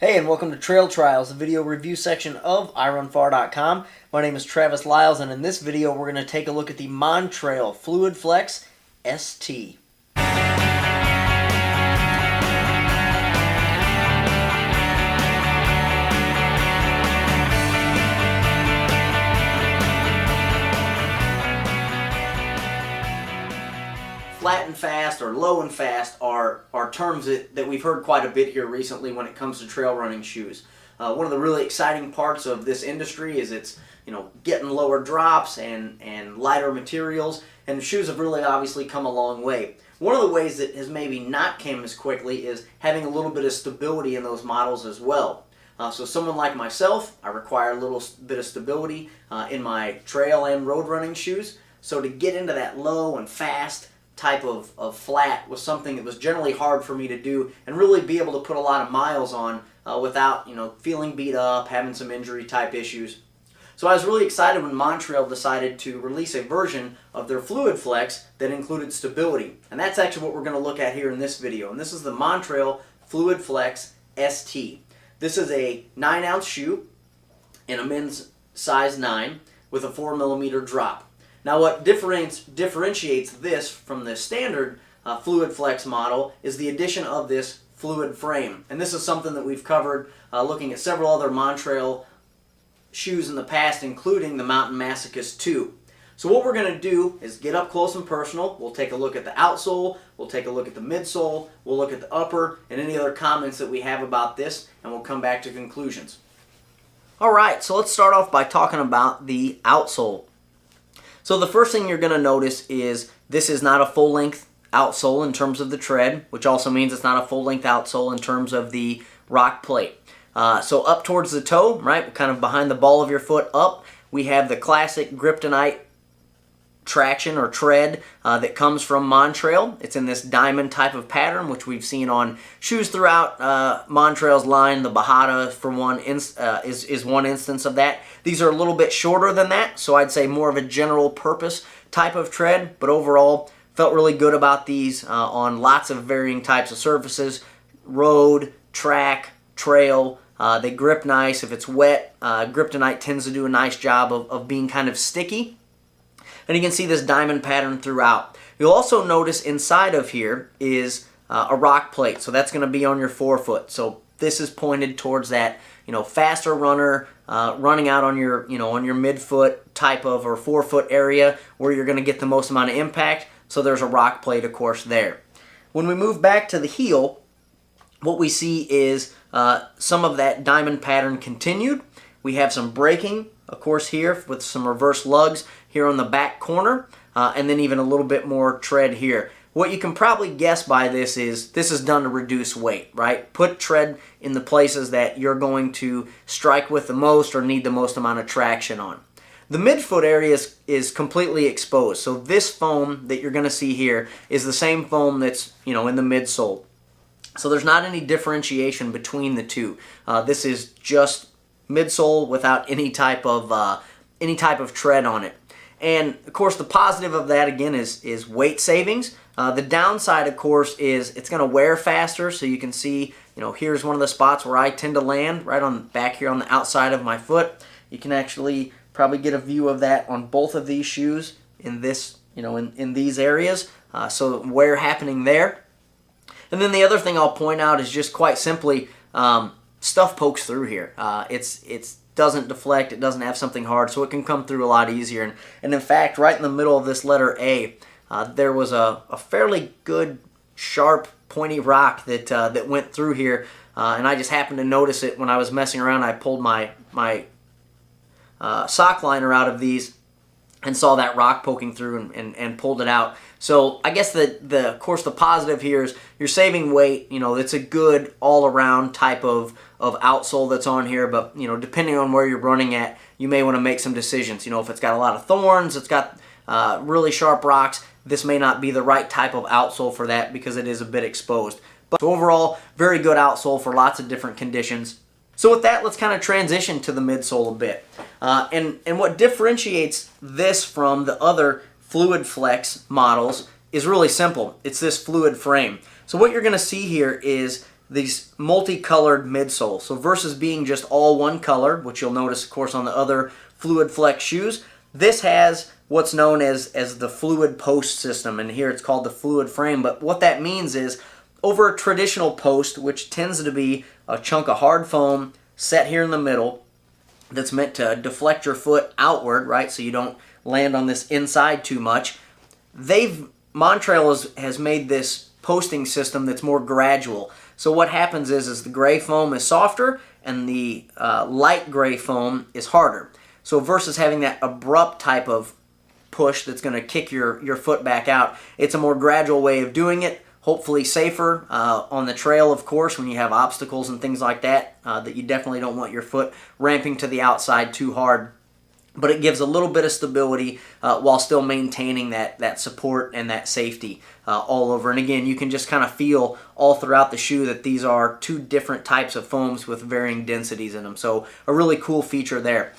Hey, and welcome to Trail Trials, the video review section of iRunfar.com. My name is Travis Lyles, and in this video we're going to take a look at the Montrail FluidFlex ST. Flat and fast or low and fast are terms that we've heard quite a bit here recently when it comes to trail running shoes. One of the really exciting parts of this industry is it's getting lower drops and lighter materials, and the shoes have really obviously come a long way. One of the ways that has maybe not came as quickly is having a little bit of stability in those models as well. So someone like myself, I require a little bit of stability in my trail and road running shoes. So to get into that low and fast type of flat was something that was generally hard for me to do and really be able to put a lot of miles on without feeling beat up, having some injury type issues. So I was really excited when Montrail decided to release a version of their FluidFlex that included stability, and that's actually what we're going to look at here in this video. And this is the Montrail FluidFlex ST. This is a 9-ounce shoe in a men's size 9 with a 4mm drop. Now what differentiates this from the standard FluidFlex model is the addition of this fluid frame. And this is something that we've covered looking at several other Montrail shoes in the past, including the Mountain Masochist 2. So what we're going to do is get up close and personal. We'll take a look at the outsole, we'll take a look at the midsole, we'll look at the upper, and any other comments that we have about this, and we'll come back to conclusions. Alright, so let's start off by talking about the outsole. So the first thing you're going to notice is this is not a full-length outsole in terms of the tread, which also means it's not a full-length outsole in terms of the rock plate. So up towards the toe, right, kind of behind the ball of your foot up, we have the classic Kryptonite traction or tread that comes from Montrail. It's in this diamond type of pattern, which we've seen on shoes throughout Montrail's line. The Bahada, for one, is one instance of that. These are a little bit shorter than that, so I'd say more of a general purpose type of tread, but overall felt really good about these on lots of varying types of surfaces: road, track, trail. They grip nice. If it's wet, Kryptonite tends to do a nice job of being kind of sticky. And you can see this diamond pattern throughout. You'll also notice inside of here is a rock plate. So that's going to be on your forefoot. So this is pointed towards that, faster runner running out on your, on your midfoot type of or forefoot area where you're going to get the most amount of impact. So there's a rock plate, of course, there. When we move back to the heel, what we see is some of that diamond pattern continued. We have some braking, of course, here with some reverse lugs here on the back corner, and then even a little bit more tread here. What you can probably guess by this is done to reduce weight, right? Put tread in the places that you're going to strike with the most or need the most amount of traction on. The midfoot area is completely exposed, so this foam that you're going to see here is the same foam that's in the midsole. So there's not any differentiation between the two. This is just midsole without any type of tread on it. And of course the positive of that again is weight savings. The downside, of course, is it's going to wear faster. So you can see, here's one of the spots where I tend to land right on back here on the outside of my foot. You can actually probably get a view of that on both of these shoes in this, in these areas. So wear happening there. And then the other thing I'll point out is just quite simply, stuff pokes through here. It doesn't deflect, it doesn't have something hard, so it can come through a lot easier. And in fact, right in the middle of this letter A, there was a fairly good, sharp, pointy rock that went through here, and I just happened to notice it when I was messing around. I pulled my sock liner out of these and saw that rock poking through and pulled it out. So I guess of course the positive here is you're saving weight. It's a good all-around type of outsole that's on here, but depending on where you're running at, you may want to make some decisions. If it's got a lot of thorns, it's got really sharp rocks, this may not be the right type of outsole for that because it is a bit exposed. But overall, very good outsole for lots of different conditions. So with that, let's kind of transition to the midsole a bit. And what differentiates this from the other FluidFlex models is really simple. It's this fluid frame. So what you're going to see here is these multicolored midsole. So versus being just all one color, which you'll notice, of course, on the other FluidFlex shoes, this has what's known as the fluid post system, and here it's called the fluid frame. But what that means is, over a traditional post, which tends to be a chunk of hard foam set here in the middle that's meant to deflect your foot outward, right, so you don't land on this inside too much, Montrail has made this posting system that's more gradual. So what happens is the gray foam is softer and the light gray foam is harder. So versus having that abrupt type of push that's going to kick your foot back out, it's a more gradual way of doing it, hopefully safer on the trail, of course, when you have obstacles and things like that, that you definitely don't want your foot ramping to the outside too hard. But it gives a little bit of stability while still maintaining that support and that safety all over. And again, you can just kind of feel all throughout the shoe that these are two different types of foams with varying densities in them. So a really cool feature there.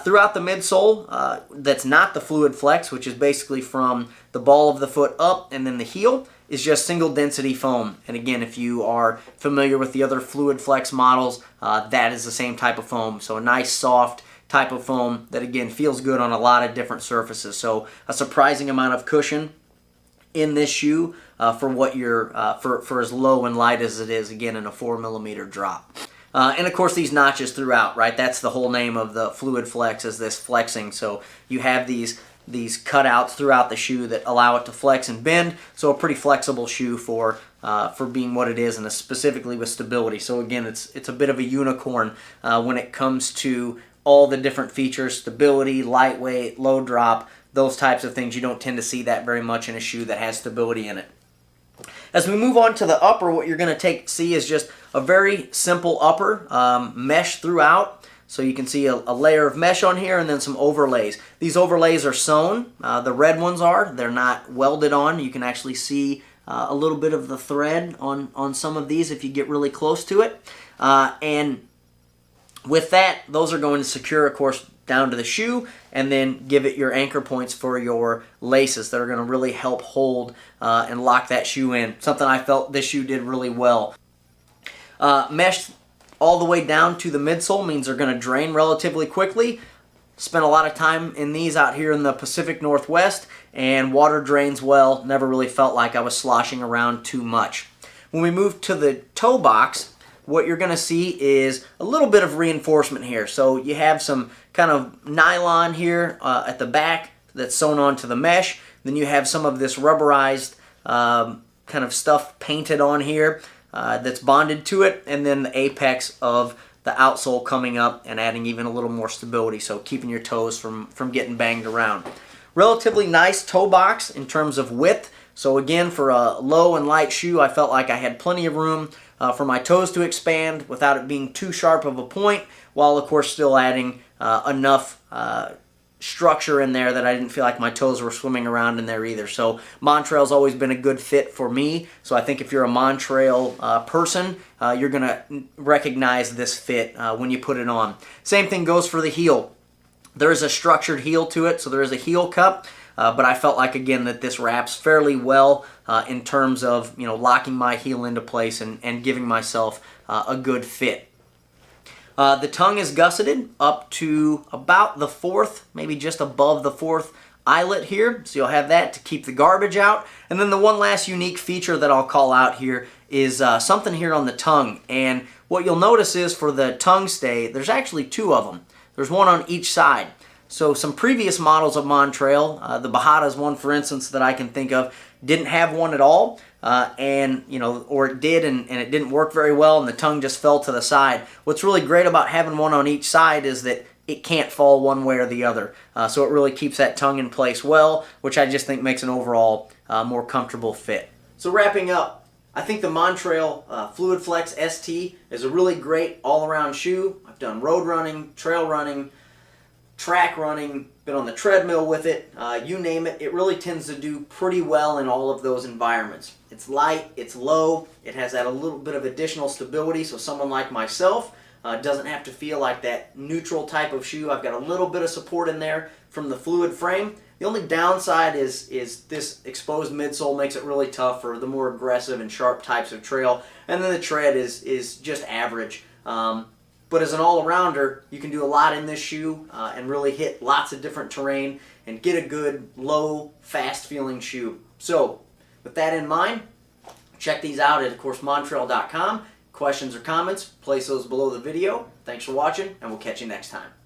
Throughout the midsole, that's not the FluidFlex, which is basically from the ball of the foot up and then the heel, is just single density foam. And again, if you are familiar with the other FluidFlex models, that is the same type of foam. So a nice soft type of foam that again feels good on a lot of different surfaces. So a surprising amount of cushion in this shoe for what you're for as low and light as it is, again, in a 4mm drop. And of course these notches throughout, right? That's the whole name of the FluidFlex, is this flexing. So you have these cutouts throughout the shoe that allow it to flex and bend. So a pretty flexible shoe for being what it is, and specifically with stability. So again, it's a bit of a unicorn when it comes to all the different features: stability, lightweight, low drop, those types of things. You don't tend to see that very much in a shoe that has stability in it. As we move on to the upper, what you're going to see is just a very simple upper, mesh throughout. So you can see a layer of mesh on here and then some overlays. These overlays are sewn. The red ones are. They're not welded on. You can actually see a little bit of the thread on some of these if you get really close to it. And with that, those are going to secure, of course, down to the shoe, and then give it your anchor points for your laces that are going to really help hold and lock that shoe in. Something I felt this shoe did really well. Mesh all the way down to the midsole means they're going to drain relatively quickly. Spent a lot of time in these out here in the Pacific Northwest, and water drains well. Never really felt like I was sloshing around too much. When we move to the toe box, what you're going to see is a little bit of reinforcement here. So you have some kind of nylon here at the back that's sewn onto the mesh. Then you have some of this rubberized kind of stuff painted on here that's bonded to it. And then the apex of the outsole coming up and adding even a little more stability, so keeping your toes from getting banged around. Relatively nice toe box in terms of width. So again, for a low and light shoe, I felt like I had plenty of room for my toes to expand without it being too sharp of a point, while of course still adding enough structure in there that I didn't feel like my toes were swimming around in there either. So Montrail's always been a good fit for me. So I think if you're a Montrail person, you're going to recognize this fit when you put it on. Same thing goes for the heel. There is a structured heel to it, so there is a heel cup. But I felt like, again, that this wraps fairly well in terms of, you know, locking my heel into place and giving myself a good fit. The tongue is gusseted up to about the fourth, maybe just above the fourth eyelet here. So you'll have that to keep the garbage out. And then the one last unique feature that I'll call out here is something here on the tongue. And what you'll notice is for the tongue stay, there's actually two of them. There's one on each side. So some previous models of Montrail, the Bahada's one, for instance, that I can think of, didn't have one at all, and you know, or it did, and it didn't work very well, and the tongue just fell to the side. What's really great about having one on each side is that it can't fall one way or the other, so it really keeps that tongue in place well, which I just think makes an overall more comfortable fit. So wrapping up, I think the Montrail FluidFlex ST is a really great all-around shoe. I've done road running, trail running, track running, been on the treadmill with it, you name it. It really tends to do pretty well in all of those environments. It's light, it's low, it has that a little bit of additional stability, so someone like myself It doesn't have to feel like that neutral type of shoe. I've got a little bit of support in there from the fluid frame. The only downside is this exposed midsole makes it really tough for the more aggressive and sharp types of trail, and then the tread is just average. But as an all-arounder, you can do a lot in this shoe and really hit lots of different terrain and get a good, low, fast-feeling shoe. So, with that in mind, check these out at, of course, Montrail.com. Questions or comments, place those below the video. Thanks for watching, and we'll catch you next time.